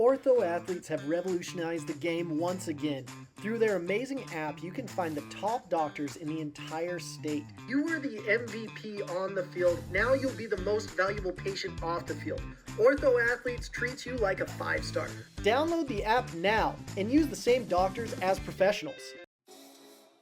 OrthoAthletes have revolutionized the game once again. Through their amazing app, you can find the top doctors in the entire state. You were the MVP on the field. Now you'll be the most valuable patient off the field. OrthoAthletes treats you like a 5-star. Download the app now and use the same doctors as professionals.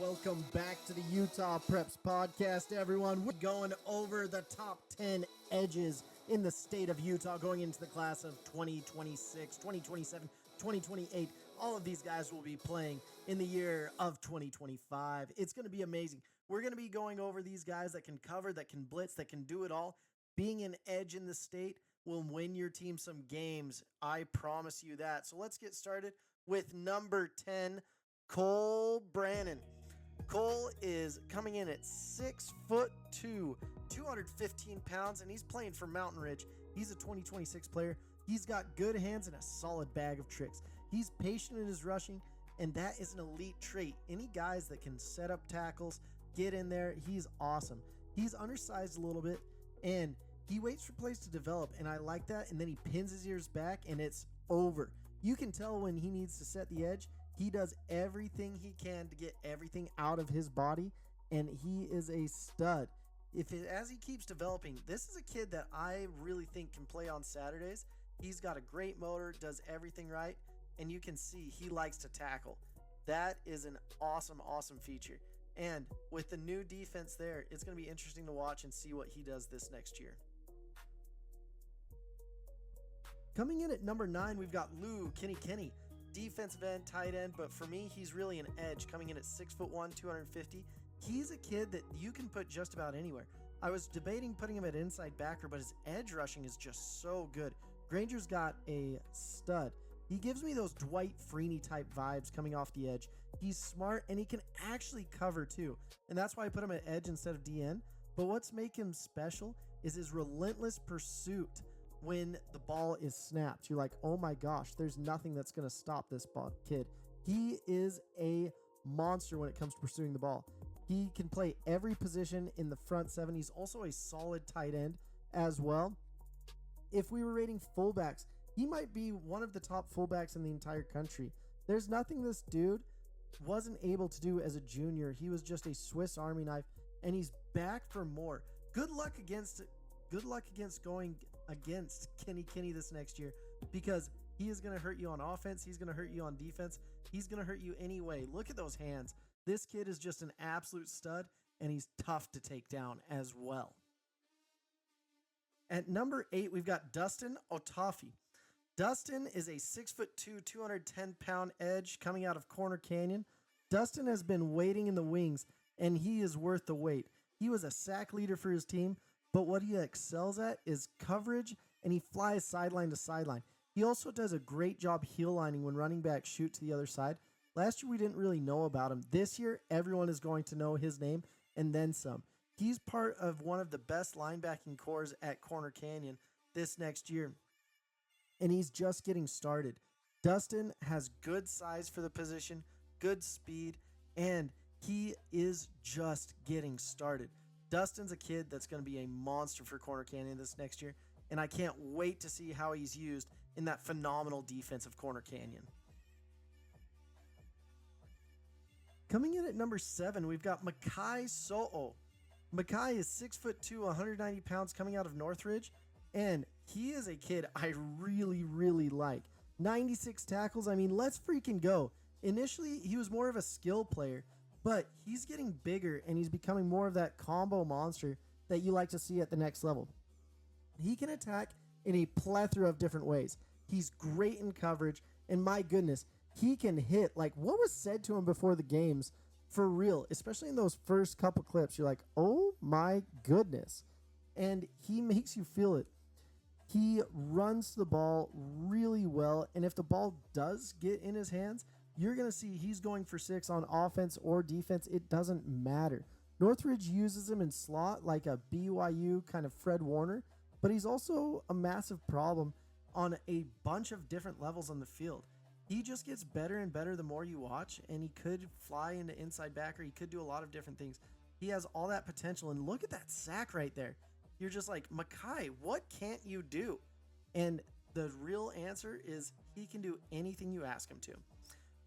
Welcome back to the Utah Preps Podcast, everyone. We're going over the top 10 edges in the state of Utah going into the class of 2026, 2027, 2028. All of these guys will be playing in the year of 2025. It's going to be amazing. We're going to be going over these guys that can cover, that can blitz, that can do it all. Being an edge in the state will win your team some games. I promise you that. So let's get started with number 10, Cole Brannon. Cole is coming in at 6'2", 215 pounds, and he's playing for Mountain Ridge. He's a 2026 player. He's got good hands and a solid bag of tricks. He's patient in his rushing, and that is an elite trait. Any guys that can set up tackles, get in there, he's awesome. He's undersized a little bit, and he waits for plays to develop, and I like that, and then he pins his ears back, and it's over. You can tell when he needs to set the edge. He does everything he can to get everything out of his body, and he is a stud. As he keeps developing, this is a kid that I really think can play on Saturdays. He's got a great motor, does everything right, and you can see he likes to tackle. That is an awesome, awesome feature. And with the new defense there, it's going to be interesting to watch and see what he does this next year. Coming in at number 9, we've got Lou Kenny. Defensive end, tight end, but for me, he's really an edge, coming in at 6'1", 250. He's a kid that you can put just about anywhere. I was debating putting him at inside backer, but his edge rushing is just so good. Granger's got a stud. He gives me those Dwight Freeney type vibes coming off the edge. He's smart, and he can actually cover too, and that's why I put him at edge instead of DN. But what's making him special is his relentless pursuit. When the ball is snapped, you're like, oh my gosh, there's nothing that's going to stop this kid. He is a monster when it comes to pursuing the ball. He can play every position in the front seven. He's also a solid tight end as well. If we were rating fullbacks, he might be one of the top fullbacks in the entire country. There's nothing this dude wasn't able to do as a junior. He was just a Swiss Army knife, and he's back for more. Good luck against going against Kenny this next year, because he is going to hurt you on offense. He's going to hurt you on defense. He's going to hurt you anyway. Look at those hands. This kid is just an absolute stud, and he's tough to take down as well. At number 8, we've got Dustin Otafi. Dustin is a 6'2", 210-pound edge coming out of Corner Canyon. Dustin has been waiting in the wings, and he is worth the wait. He was a sack leader for his team, but what he excels at is coverage, and he flies sideline to sideline. He also does a great job heel lining when running backs shoot to the other side. Last year, we didn't really know about him. This year, everyone is going to know his name and then some. He's part of one of the best linebacking cores at Corner Canyon this next year, and he's just getting started. Dustin has good size for the position, good speed, and he is just getting started. Dustin's a kid that's going to be a monster for Corner Canyon this next year, and I can't wait to see how he's used in that phenomenal defense of Corner Canyon. Coming in at number 7, we've got Makai So'o. Makai is 6'2", 190 pounds coming out of Northridge, and he is a kid I really, really like. 96 tackles, I mean, let's freaking go. Initially, he was more of a skill player, but he's getting bigger, and he's becoming more of that combo monster that you like to see at the next level. He can attack in a plethora of different ways. He's great in coverage, and my goodness, he can hit. Like, what was said to him before the games, for real, especially in those first couple clips, you're like, oh my goodness. And he makes you feel it. He runs the ball really well, and if the ball does get in his hands, you're going to see he's going for 6 on offense or defense. It doesn't matter. Northridge uses him in slot like a BYU kind of Fred Warner, but he's also a massive problem on a bunch of different levels on the field. He just gets better and better the more you watch, and he could fly into inside backer. He could do a lot of different things. He has all that potential, and look at that sack right there. You're just like, Makai, what can't you do? And the real answer is he can do anything you ask him to.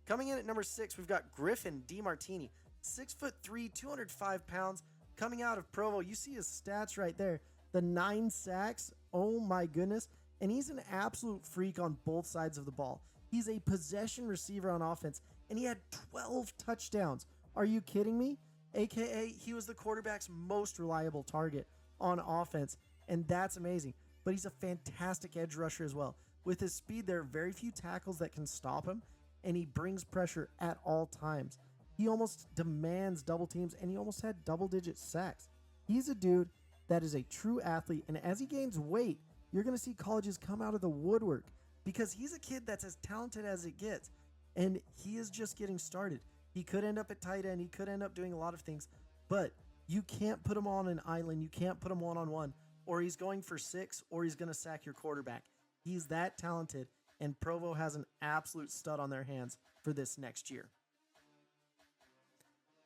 Coming in at number 6, we've got Griffin DiMartini, 6'3", 205 pounds, coming out of Provo. You see his stats right there. The 9 sacks, oh my goodness. And he's an absolute freak on both sides of the ball. He's a possession receiver on offense, and he had 12 touchdowns. Are you kidding me? AKA, he was the quarterback's most reliable target on offense, and that's amazing. But he's a fantastic edge rusher as well. With his speed, there are very few tackles that can stop him, and he brings pressure at all times. He almost demands double teams, and he almost had double-digit sacks. He's a dude that is a true athlete, and as he gains weight, you're going to see colleges come out of the woodwork because he's a kid that's as talented as it gets, and he is just getting started. He could end up at tight end. He could end up doing a lot of things, but you can't put him on an island. You can't put him one-on-one, or he's going for 6, or he's going to sack your quarterback. He's that talented, and Provo has an absolute stud on their hands for this next year.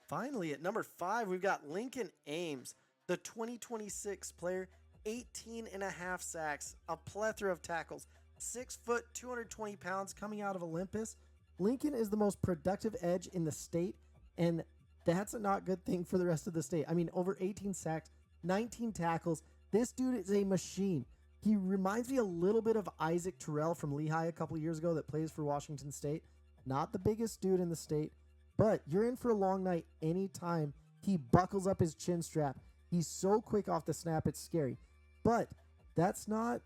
Finally, at number 5, we've got Lincoln Ames, the 2026 player, 18 and a half sacks, a plethora of tackles, 6 foot, 220 pounds, coming out of Olympus. Lincoln is the most productive edge in the state, and that's a not good thing for the rest of the state. I mean, over 18 sacks, 19 tackles. This dude is a machine. He reminds me a little bit of Isaac Terrell from Lehigh a couple years ago that plays for Washington State. Not the biggest dude in the state, but you're in for a long night anytime he buckles up his chin strap. He's so quick off the snap, it's scary. But that's not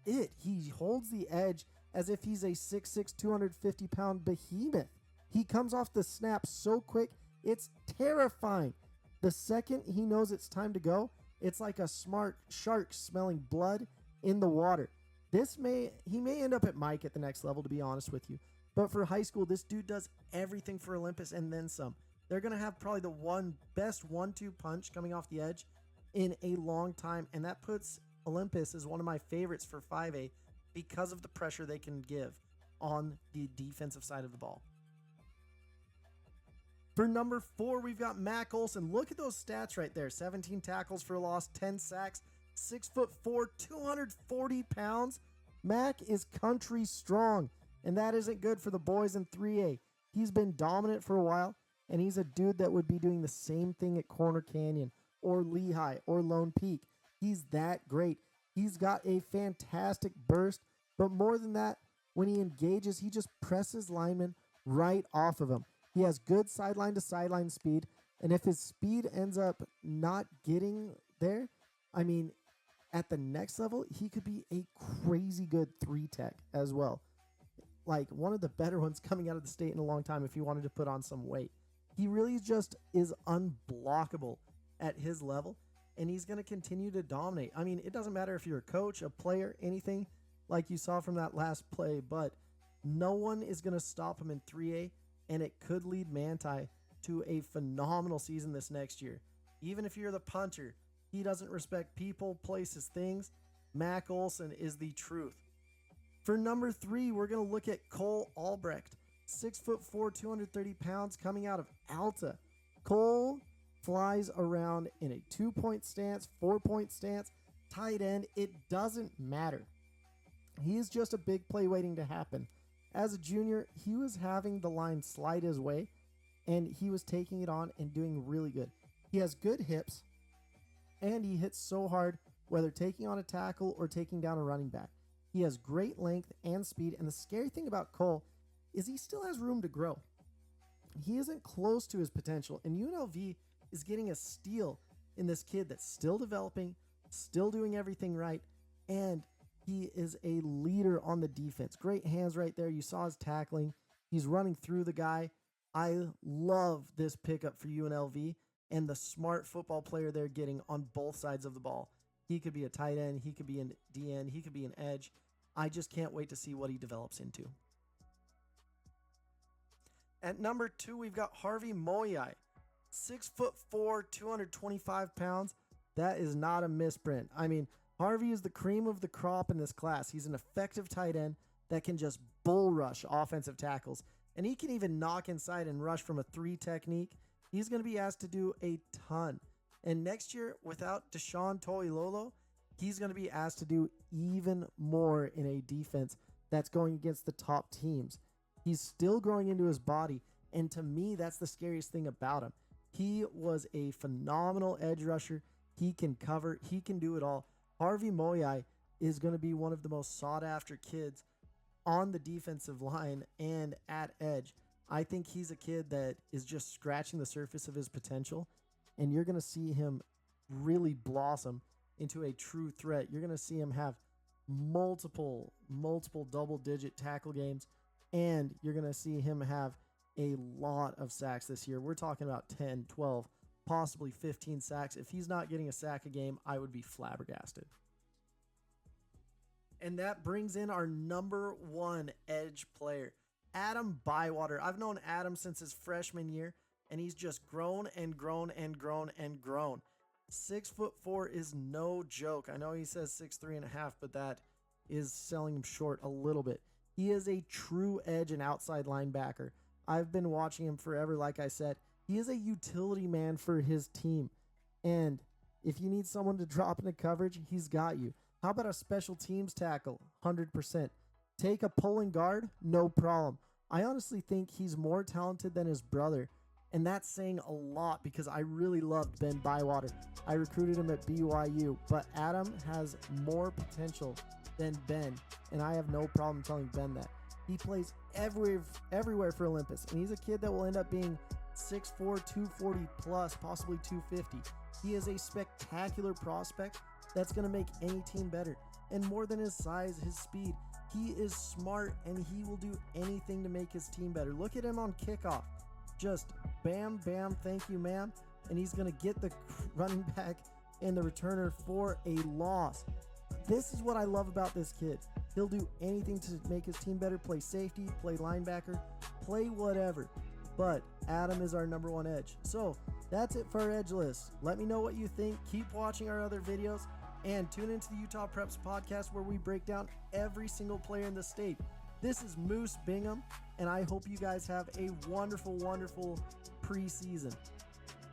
it. He holds the edge as if he's a 6'6", 250-pound behemoth. He comes off the snap so quick, it's terrifying. The second he knows it's time to go, it's like a smart shark smelling blood in the water. He may end up at Mike at the next level, to be honest with you. But for high school, this dude does everything for Olympus and then some. They're going to have probably the best 1-2 punch coming off the edge in a long time, and that puts Olympus as one of my favorites for 5A because of the pressure they can give on the defensive side of the ball. For number 4, we've got Mac Olson. Look at those stats right there. 17 tackles for a loss, 10 sacks, 6'4", 240 pounds. Mac is country strong, and that isn't good for the boys in 3A. He's been dominant for a while, and he's a dude that would be doing the same thing at Corner Canyon or Lehigh or Lone Peak. He's that great. He's got a fantastic burst, but more than that, when he engages, he just presses linemen right off of him. He has good sideline to sideline speed, and if his speed ends up not getting there, I mean, at the next level, he could be a crazy good 3-tech as well. Like one of the better ones coming out of the state in a long time if he wanted to put on some weight. He really just is unblockable at his level, and he's going to continue to dominate. I mean, it doesn't matter if you're a coach, a player, anything like you saw from that last play, but no one is going to stop him in 3A, and it could lead Manti to a phenomenal season this next year. Even if you're the punter, he doesn't respect people, places, things. Mac Olson is the truth. For number 3, we're going to look at Cole Albrecht, 6'4", 230 pounds, coming out of Alta. Cole flies around in a 2-point stance, 4-point stance, tight end. It doesn't matter. He is just a big play waiting to happen. As a junior, he was having the line slide his way, and he was taking it on and doing really good. He has good hips, and he hits so hard, whether taking on a tackle or taking down a running back. He has great length and speed, and the scary thing about Cole is he still has room to grow. He isn't close to his potential, and UNLV is getting a steal in this kid that's still developing, still doing everything right, and he is a leader on the defense. Great hands right there. You saw his tackling. He's running through the guy. I love this pickup for UNLV and the smart football player they're getting on both sides of the ball. He could be a tight end. He could be an DN. He could be an edge. I just can't wait to see what he develops into. At number 2, we've got Harvey Moyai, 6'4", 225 pounds. That is not a misprint. I mean, Harvey is the cream of the crop in this class. He's an effective tight end that can just bull rush offensive tackles. And he can even knock inside and rush from a 3 technique. He's going to be asked to do a ton. And next year, without Deshaun Toilolo, he's going to be asked to do even more in a defense that's going against the top teams. He's still growing into his body, and to me, that's the scariest thing about him. He was a phenomenal edge rusher. He can cover. He can do it all. Harvey Moyai is going to be one of the most sought-after kids on the defensive line and at edge. I think he's a kid that is just scratching the surface of his potential, and you're going to see him really blossom into a true threat. You're going to see him have multiple double-digit tackle games, and you're going to see him have a lot of sacks this year. We're talking about 10, 12, possibly 15 sacks. If he's not getting a sack a game, I would be flabbergasted. And that brings in our number one edge player, Adam Bywater. I've known Adam since his freshman year, and he's just grown and grown and grown and grown. 6'4" is no joke. I know he says 6'3.5", but that is selling him short a little bit. He is a true edge and outside linebacker. I've been watching him forever, like I said. He is a utility man for his team. And if you need someone to drop into coverage, he's got you. How about a special teams tackle? 100%. Take a pulling guard? No problem. I honestly think he's more talented than his brother. And that's saying a lot because I really loved Ben Bywater. I recruited him at BYU. But Adam has more potential than Ben. And I have no problem telling Ben that. He plays everywhere for Olympus. And he's a kid that will end up being 6'4", 240 plus, possibly 250. He is a spectacular prospect that's going to make any team better. And more than his size, his speed, he is smart and he will do anything to make his team better. Look at him on kickoff. Just bam, bam, thank you, ma'am. And he's going to get the running back and the returner for a loss. This is what I love about this kid. He'll do anything to make his team better, play safety, play linebacker, play whatever. But Adam is our number one edge. So that's it for our edge list. Let me know what you think. Keep watching our other videos and tune into the Utah Preps podcast where we break down every single player in the state. This is Moose Bingham, and I hope you guys have a wonderful, wonderful preseason.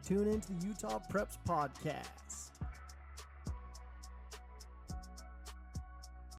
Tune into the Utah Preps podcast.